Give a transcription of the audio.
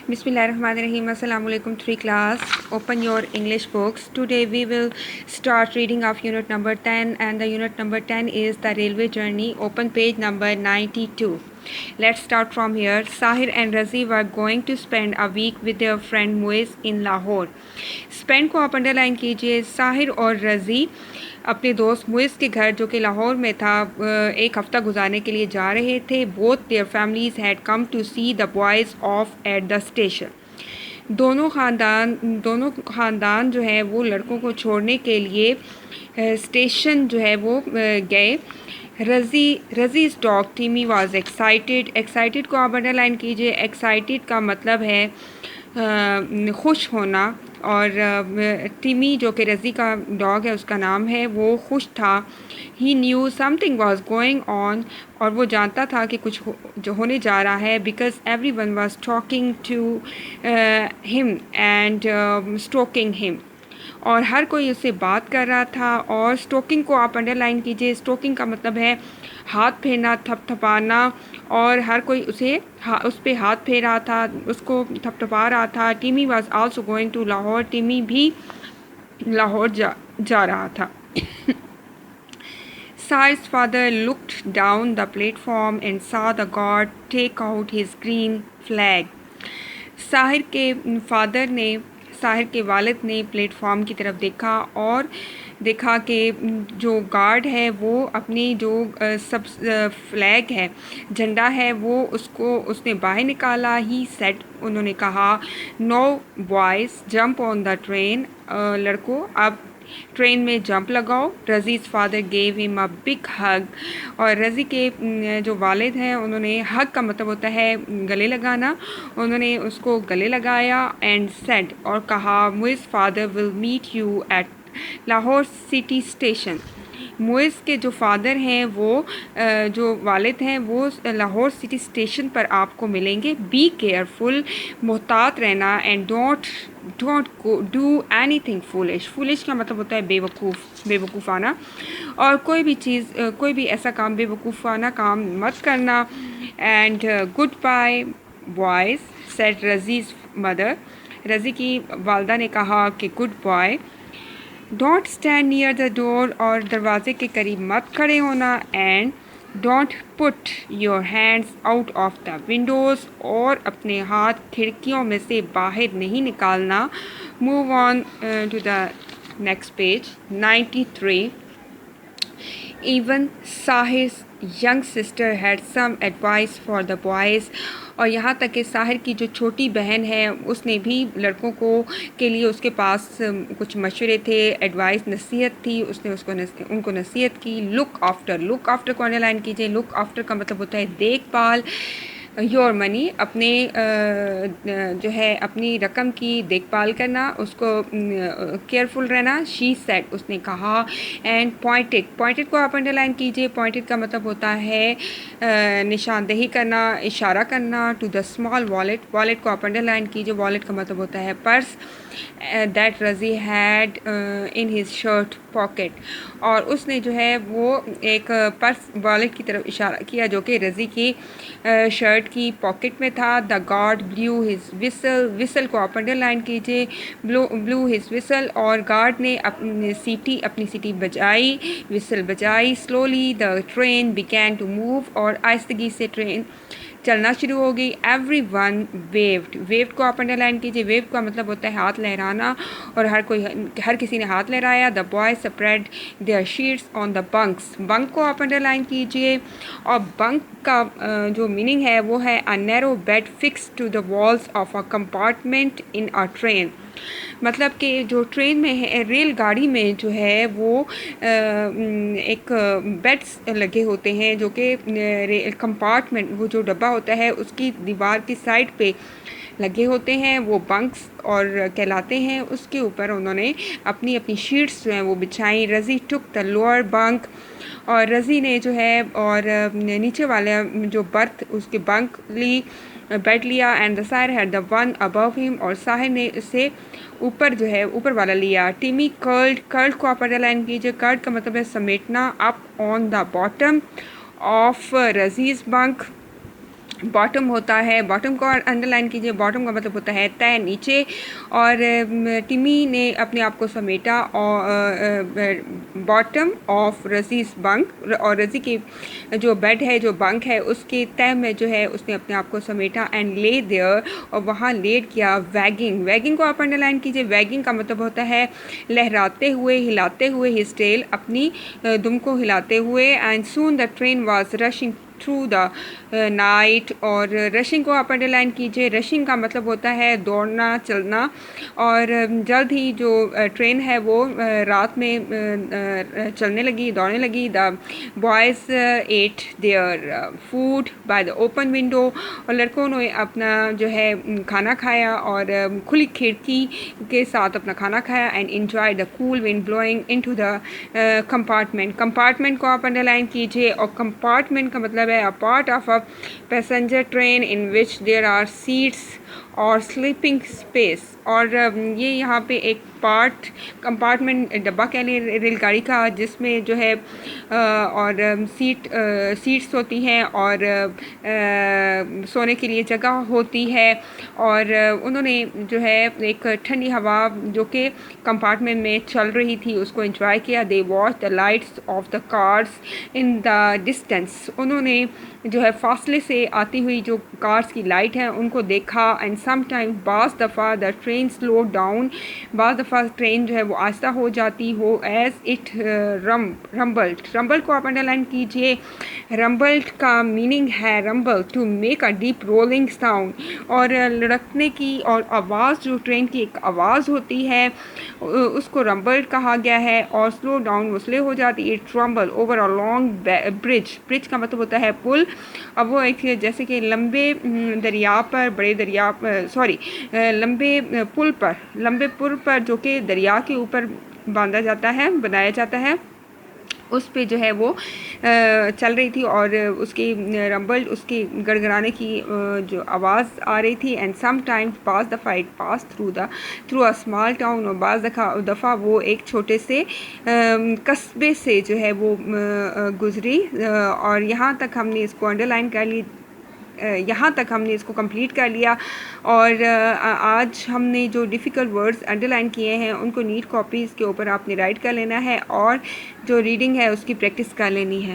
Bismillahirrahmanirrahim. Assalamu alaikum 3 class. Open your English books. Today we will start reading of unit number 10 and the unit number 10 is the railway journey. Open page number 92. Let's start from here. Sahir and Razi were going to spend a week with their friend Muiz in Lahore. Spend को आप underline कीजिए. साहिर और रज़ी अपने दोस्त मुइज़ के घर जो कि लाहौर में था एक हफ़्ता गुजारने के लिए जा रहे थे. Both their families had come to see the boys off at the station. दोनों ख़ानदान जो है वो लड़कों को छोड़ने के लिए स्टेशन जो है वो गए. रज़ीज़ डॉग टीमी वाज एक्साइटेड को आप अंडरलाइन कीजिए. एक्साइटेड का मतलब है खुश होना और टीमी जो कि रज़ी का डॉग है उसका नाम है वो खुश था. He knew something was going on और वो जानता था कि कुछ जो होने जा रहा है. Because every one was talking to him and stalking him और हर कोई उससे बात कर रहा था. और स्टोकिंग को आप अंडरलाइन कीजिए. स्टोकिंग का मतलब है हाथ फेरना, थपथपाना और हर कोई उस पर हाथ फेर रहा था, उसको थपथपा रहा था. Timmy was also going to Lahore. Timmy भी लाहौर जा रहा था. Sahir's father looked down the platform and saw the guard take out his green flag. Sahir के वालिद ने प्लेटफॉर्म की तरफ देखा और देखा कि जो गार्ड है वो अपनी जो सब फ्लैग है, झंडा है, वो उसने बाहर निकाला. ही सेड, उन्होंने कहा, no boys jump on the train. लड़कों अब ट्रेन में जंप लगाओ. Razi's father gave him a big hug और रज़ी के जो वालिद हैं उन्होंने, हग का मतलब होता है गले लगाना, उन्होंने उसको गले लगाया. एंड सेड, और कहा, Muiz father will meet you at Lahore city station. Muiz के जो फादर हैं वो जो वालिद हैं वो लाहौर सिटी स्टेशन पर आपको मिलेंगे. बी केयरफुल, मोहतात रहना. And don't do anything foolish. Foolish का मतलब होता है बेवकूफ़ाना. और कोई भी ऐसा काम, बेवकूफ़ाना काम मत करना. And goodbye boys said Razi's mother. Razi की वालदा ने कहा कि goodbye. Don't stand near the door, और दरवाजे के करीब मत खड़े होना. And don't put your hands out of the windows, और अपने हाथ खिड़कियों में से बाहर नहीं निकालना. Move on to the next page 93. Even Sahir's young sister had some advice for the boys. और यहाँ तक कि साहिर की जो छोटी बहन है उसने भी लड़कों के लिए उसके पास कुछ मशवरे थे, एडवाइस, नसीहत थी. उसने उनको नसीहत की. लुक आफ्टर को अंडरलाइन कीजिए. लुक आफ्टर का मतलब होता है देखभाल. योर मनी, अपने जो है अपनी रकम की देखभाल करना, उसको केयरफुल रहना. शी सेड, उसने कहा. एंड पॉइंटेड को आप अंडरलाइन कीजिए. पॉइंटेड का मतलब होता है निशानदेही करना, इशारा करना. टू द स्मॉल वॉलेट को आप अंडरलाइन कीजिए. वॉलेट का मतलब होता है पर्स. दैट रज़ी had in his shirt pocket, और उसने जो है वो एक पर्स वॉलेट की तरफ इशारा किया जो कि रज़ी की शर्ट की पॉकेट में था. The guard blew his whistle को आप अंडरलाइन कीजिए. ब्लू हिज विसल, और गार्ड ने अपनी सीटी बजाई, विसल बजाई. Slowly the train began to move, और आहिस्तगी से ट्रेन चलना शुरू हो गई. एवरी वन वेव्ड को आप अंडरलाइन कीजिए. वेव का मतलब होता है हाथ लहराना, और हर किसी ने हाथ लहराया. The boy spread their sheets on the bunk को आप अंडरलाइन कीजिए. और बंक का जो मीनिंग है वो है a narrow bed fix to the walls of a compartment in a train. मतलब कि जो ट्रेन में है, रेलगाड़ी में जो है वो एक बेड्स लगे होते हैं जो कि कंपार्टमेंट, वो जो डब्बा होता है उसकी दीवार की साइड पे लगे होते हैं, वो बंक्स और कहलाते हैं. उसके ऊपर उन्होंने अपनी शीट्स जो हैं वो बिछाई. रज़ी टुक द लोअर बंक, और रज़ी ने जो है और नीचे वाले जो बर्थ उसके बंक बेड लिया. And the Sahir had the one above him, और साहिर ने उससे ऊपर जो है ऊपर वाला लिया. टीमी कर्ल्ड को आप अंडरलाइन कीजिए. कर्ल्ड का मतलब है समेटना. Up on the bottom of Razi's bunk, bottom होता है, बॉटम को अंडरलाइन कीजिए। बॉटम का मतलब होता है तय, नीचे। और टिमी ने अपने आप को समेटा और बॉटम ऑफ रजीज़ बंक, और रजी की जो बेड है, जो बंक है, उसके तय में जो है उसने अपने आप को समेटा। एंड ले देयर, और वहाँ लेट किया। वैगिंग, वैगिंग को आप अंडरलाइन कीजिए। वैगिंग का मतलब होता है लहराते हुए, हिलाते हुए, हिज टेल, अपनी दुम को हिलाते हुए। And soon the train was rushing through the night, और रशिंग को आप अंडरलाइन कीजिए। रशिंग का मतलब होता है दौड़ना, चलना। और जल्द ही जो ट्रेन है वो रात में चलने लगी, दौड़ने लगी। The boys eight their food by the open window, और लड़कों ने अपना जो है खाना खाया, और खुली खिड़की के साथ अपना खाना खाया। And enjoy the cool wind blowing into the compartment. Compartment को आप अंडरलाइन कीजिए। और कंपार्टमेंट का मतलब है a part of a passenger train in which there are seats और स्लीपिंग स्पेस। और ये यहाँ पे एक पार्ट, कंपार्टमेंट, डब्बा कह लें रेलगाड़ी का, जिसमें जो है और सीट्स होती हैं, और सोने के लिए जगह होती है। और उन्होंने जो है एक ठंडी हवा जो कि कंपार्टमेंट में चल रही थी उसको एंजॉय किया। They watch the lights off the cars in the distance, उन्होंने जो है फासले से आती हुई जो कार्स की लाइट है उनको देखा। एंड समटाइम, बाज़ दफ़ा, द ट्रेन स्लो डाउन, बाज़ दफ़ा ट्रेन जो है वो आहिस्ता हो जाती हो। एज़ इट रम्बल्ड, रम्बल को आप अंडरलाइन कीजिए। रम्बल्ड का मीनिंग है rumble, to make a deep rolling sound, और लड़कने की और आवाज़, जो ट्रेन की एक आवाज़ होती है उसको रम्बल्ड कहा गया है। और स्लो डाउन, वो स्लो हो जाती है। Tremble over a long bridge, bridge का मतलब होता है पुल। अब वो एक जैसे कि लंबे दरिया पर, बड़े दरिया, सॉरी, लंबे पुल पर जो कि दरिया के ऊपर बांधा जाता है, बनाया जाता है, उस पे जो है वो चल रही थी। और उसकी रंबल, उसकी गड़गड़ाने की जो आवाज़ आ रही थी। And some times pass the fight pass through a small town, और बाज़ दफ़ा वो एक छोटे से कस्बे से जो है वो गुज़री। और यहाँ तक हमने इसको अंडरलाइन कर ली, यहाँ तक हमने इसको कंप्लीट कर लिया। और आज हमने जो डिफ़िकल्ट वर्ड्स अंडरलाइन किए हैं उनको नीट कॉपीज़ के ऊपर आपने राइट कर लेना है, और जो रीडिंग है उसकी प्रैक्टिस कर लेनी है।